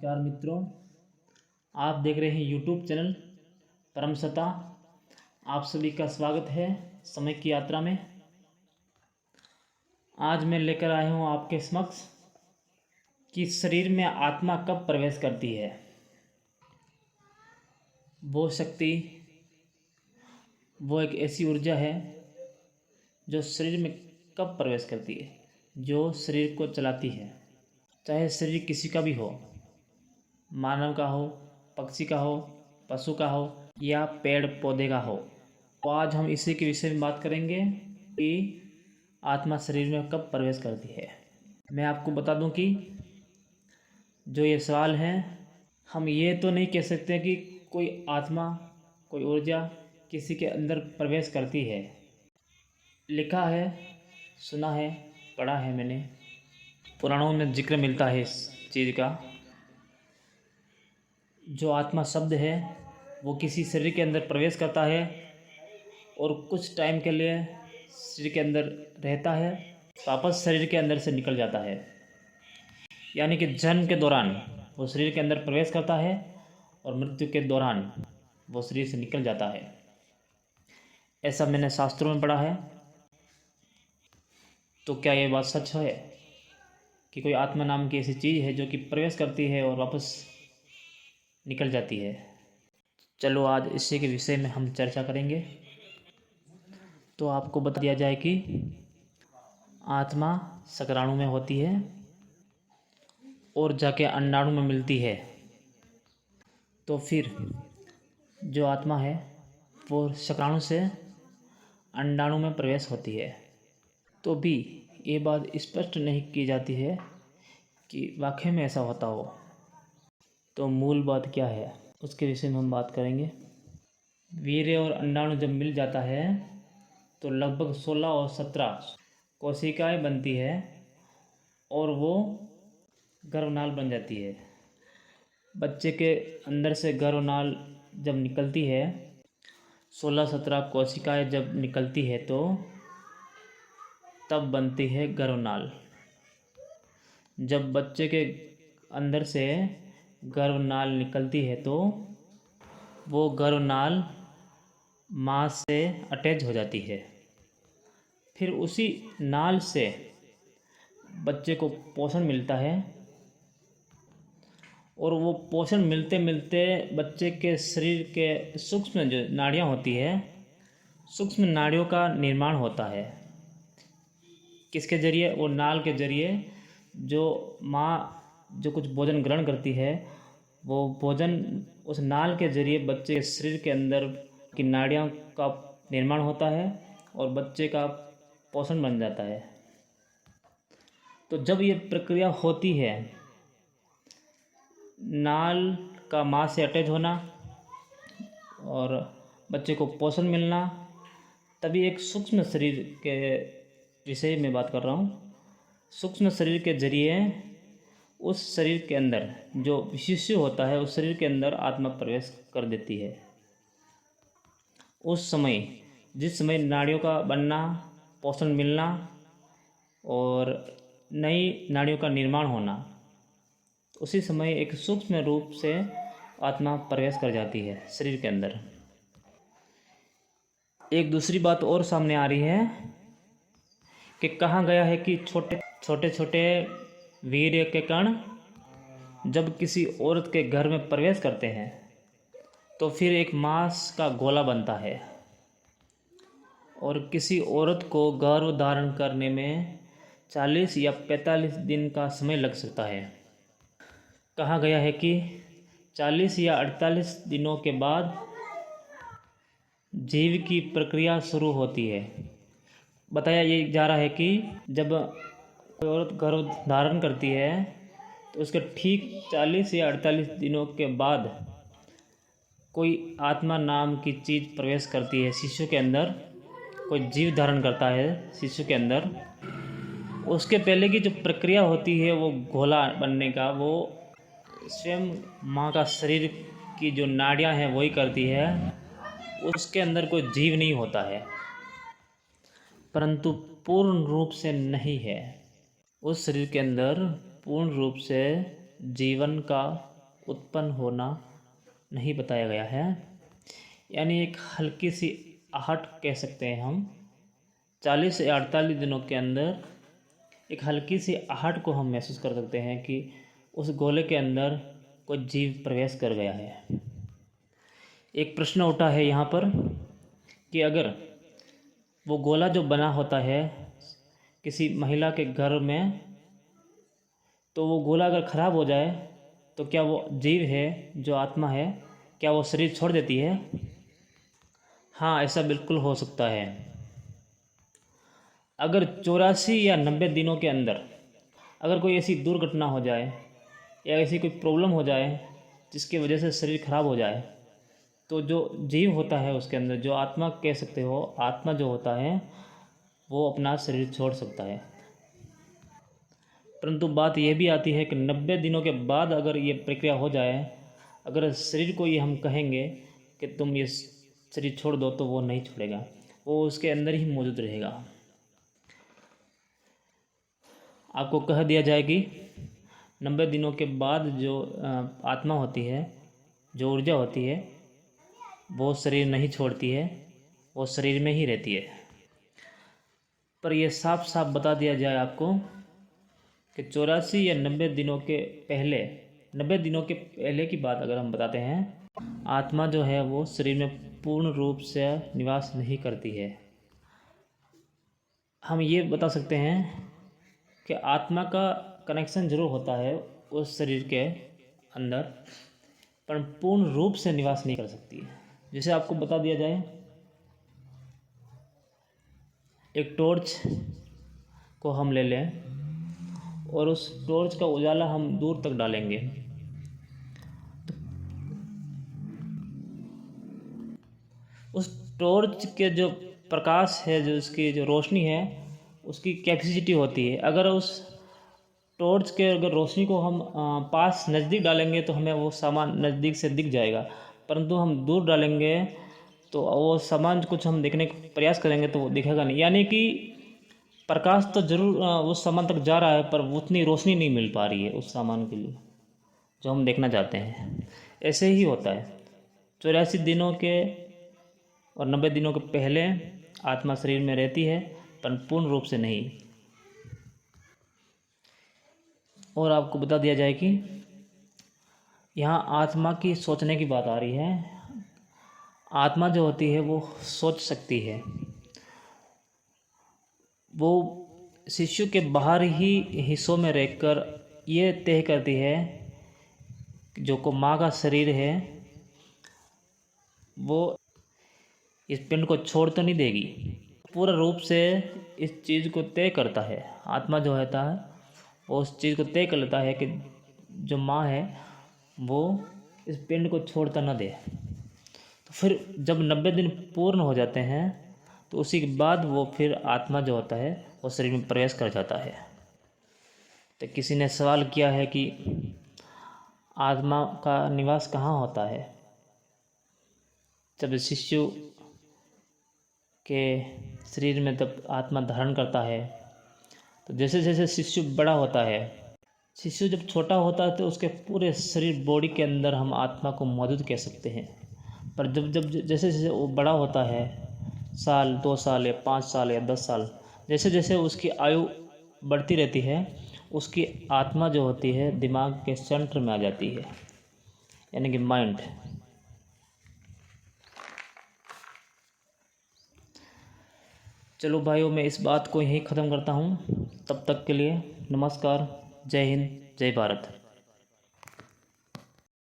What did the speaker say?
नमस्कार मित्रों, आप देख रहे हैं यूट्यूब चैनल परम सत्ता। आप सभी का स्वागत है समय की यात्रा में। आज मैं लेकर आया हूँ आपके समक्ष कि शरीर में आत्मा कब प्रवेश करती है। वो शक्ति, वो एक ऐसी ऊर्जा है जो शरीर में कब प्रवेश करती है, जो शरीर को चलाती है। चाहे शरीर किसी का भी हो, मानव का हो, पक्षी का हो, पशु का हो या पेड़ पौधे का हो। तो आज हम इसी के विषय में बात करेंगे कि आत्मा शरीर में कब प्रवेश करती है। मैं आपको बता दूं कि जो ये सवाल है, हम ये तो नहीं कह सकते कि कोई आत्मा, कोई ऊर्जा किसी के अंदर प्रवेश करती है। लिखा है, सुना है, पढ़ा है मैंने, पुराणों में जिक्र मिलता है इस चीज़ का। जो आत्मा शब्द है वो किसी शरीर के अंदर प्रवेश करता है और कुछ टाइम के लिए शरीर के अंदर रहता है, वापस शरीर के अंदर से निकल जाता है। यानी कि जन्म के दौरान वो शरीर के अंदर प्रवेश करता है और मृत्यु के दौरान वो शरीर से निकल जाता है। ऐसा मैंने शास्त्रों में पढ़ा है। तो क्या ये बात सच है कि कोई आत्मा नाम की ऐसी चीज़ है जो कि प्रवेश करती है और वापस निकल जाती है? चलो आज इसी के विषय में हम चर्चा करेंगे। तो आपको बता दिया जाए कि आत्मा शुक्राणु में होती है और जाके अंडाणु में मिलती है। तो फिर जो आत्मा है वो शुक्राणु से अंडाणु में प्रवेश होती है। तो भी ये बात स्पष्ट नहीं की जाती है कि वाकई में ऐसा होता हो। तो मूल बात क्या है उसके विषय में हम बात करेंगे। वीर्य और अंडाणु जब मिल जाता है तो लगभग 16 और 17 कोशिकाएं बनती है और वो गर्भनाल बन जाती है। बच्चे के अंदर से गर्भनाल जब निकलती है, 16-17 कोशिकाएं जब निकलती है तो तब बनती है गर्भनाल। जब बच्चे के अंदर से गर्भनाल निकलती है तो वो गर्भनाल माँ से अटैच हो जाती है। फिर उसी नाल से बच्चे को पोषण मिलता है और वो पोषण मिलते मिलते बच्चे के शरीर के सूक्ष्म जो नाड़ियाँ होती है, सूक्ष्म नाड़ियों का निर्माण होता है। किसके जरिए? वो नाल के जरिए। जो माँ जो कुछ भोजन ग्रहण करती है, वो भोजन उस नाल के जरिए बच्चे के शरीर के अंदर की नाड़ियों का निर्माण होता है और बच्चे का पोषण बन जाता है। तो जब ये प्रक्रिया होती है, नाल का माँ से अटैच होना और बच्चे को पोषण मिलना, तभी एक सूक्ष्म शरीर के विषय में बात कर रहा हूँ। सूक्ष्म शरीर के जरिए उस शरीर के अंदर जो विशिष्ट होता है, उस शरीर के अंदर आत्मा प्रवेश कर देती है। उस समय, जिस समय नाड़ियों का बनना, पोषण मिलना और नई नाड़ियों का निर्माण होना, उसी समय एक सूक्ष्म रूप से आत्मा प्रवेश कर जाती है शरीर के अंदर। एक दूसरी बात और सामने आ रही है कि कहा गया है कि छोटे छोटे वीर्य के कण जब किसी औरत के घर में प्रवेश करते हैं तो फिर एक मांस का गोला बनता है और किसी औरत को गर्भ धारण करने में 40 या 45 दिन का समय लग सकता है। कहा गया है कि 40 या 48 दिनों के बाद जीव की प्रक्रिया शुरू होती है। बताया ये जा रहा है कि जब कोई औरत गर्भ धारण करती है तो उसके ठीक 40 या 48 दिनों के बाद कोई आत्मा नाम की चीज़ प्रवेश करती है शिशु के अंदर। कोई जीव धारण करता है शिशु के अंदर। उसके पहले की जो प्रक्रिया होती है वो घोला बनने का, वो स्वयं माँ का शरीर की जो नाड़ियाँ हैं वही करती है। उसके अंदर कोई जीव नहीं होता है, परंतु पूर्ण रूप से नहीं है। उस शरीर के अंदर पूर्ण रूप से जीवन का उत्पन्न होना नहीं बताया गया है। यानी एक हल्की सी आहट कह सकते हैं हम। 40 से 48 दिनों के अंदर एक हल्की सी आहट को हम महसूस कर सकते हैं कि उस गोले के अंदर कोई जीव प्रवेश कर गया है। एक प्रश्न उठा है यहाँ पर कि अगर वो गोला जो बना होता है किसी महिला के घर में, तो वो गोला अगर ख़राब हो जाए तो क्या वो जीव है, जो आत्मा है, क्या वो शरीर छोड़ देती है? हाँ, ऐसा बिल्कुल हो सकता है। अगर 84 या 90 दिनों के अंदर अगर कोई ऐसी दुर्घटना हो जाए या ऐसी कोई प्रॉब्लम हो जाए जिसकी वजह से शरीर खराब हो जाए, तो जो जीव होता है उसके अंदर, जो आत्मा कह सकते हो, आत्मा जो होता है वो अपना शरीर छोड़ सकता है। परंतु बात यह भी आती है कि 90 दिनों के बाद अगर ये प्रक्रिया हो जाए, अगर शरीर को ये हम कहेंगे कि तुम ये शरीर छोड़ दो, तो वो नहीं छोड़ेगा, वो उसके अंदर ही मौजूद रहेगा। आपको कह दिया जाए कि 90 दिनों के बाद जो आत्मा होती है, जो ऊर्जा होती है, वो शरीर नहीं छोड़ती है, वो शरीर में ही रहती है। पर यह साफ साफ बता दिया जाए आपको कि 84 या 90 दिनों के पहले, 90 दिनों के पहले की बात अगर हम बताते हैं, आत्मा जो है वो शरीर में पूर्ण रूप से निवास नहीं करती है। हम ये बता सकते हैं कि आत्मा का कनेक्शन जरूर होता है उस शरीर के अंदर, पर पूर्ण रूप से निवास नहीं कर सकती। जैसे आपको बता दिया जाए, एक टॉर्च को हम ले लें और उस टॉर्च का उजाला हम दूर तक डालेंगे, तो उस टॉर्च के जो प्रकाश है, जो उसकी जो रोशनी है, उसकी कैपेसिटी होती है। अगर उस टॉर्च के अगर रोशनी को हम पास नज़दीक डालेंगे तो हमें वो सामान नज़दीक से दिख जाएगा, परंतु हम दूर डालेंगे तो वो सामान कुछ हम देखने का प्रयास करेंगे तो वो दिखेगा नहीं। यानी कि प्रकाश तो ज़रूर उस सामान तक जा रहा है, पर उतनी रोशनी नहीं मिल पा रही है उस सामान के लिए जो हम देखना चाहते हैं। ऐसे ही होता है, 84 दिनों के और 90 दिनों के पहले आत्मा शरीर में रहती है, पर पूर्ण रूप से नहीं। और आपको बता दिया जाए कि यहाँ आत्मा की सोचने की बात आ रही है। आत्मा जो होती है वो सोच सकती है, वो शिशु के बाहर ही हिस्सों में रहकर ये तय करती है जो को माँ का शरीर है वो इस पिंड को छोड़ तो नहीं देगी। पूरा रूप से इस चीज़ को तय करता है, आत्मा जो होता है वो उस चीज़ को तय कर लेता है कि जो माँ है वो इस पिंड को छोड़ता ना दे। तो फिर जब 90 दिन पूर्ण हो जाते हैं तो उसी के बाद वो फिर आत्मा जो होता है वो शरीर में प्रवेश कर जाता है। तो किसी ने सवाल किया है कि आत्मा का निवास कहाँ होता है? जब शिशु के शरीर में तब आत्मा धारण करता है, तो जैसे जैसे शिशु बड़ा होता है, शिशु जब छोटा होता है तो उसके पूरे शरीर बॉडी के अंदर हम आत्मा को मौजूद कह सकते हैं। पर जब जब जैसे जैसे वो बड़ा होता है, साल 2 साल या 5 साल या 10 साल, जैसे जैसे उसकी आयु बढ़ती रहती है, उसकी आत्मा जो होती है दिमाग के सेंटर में आ जाती है, यानी कि माइंड। चलो भाइयों, मैं इस बात को यहीं ख़त्म करता हूँ। तब तक के लिए नमस्कार, जय हिंद, जय भारत।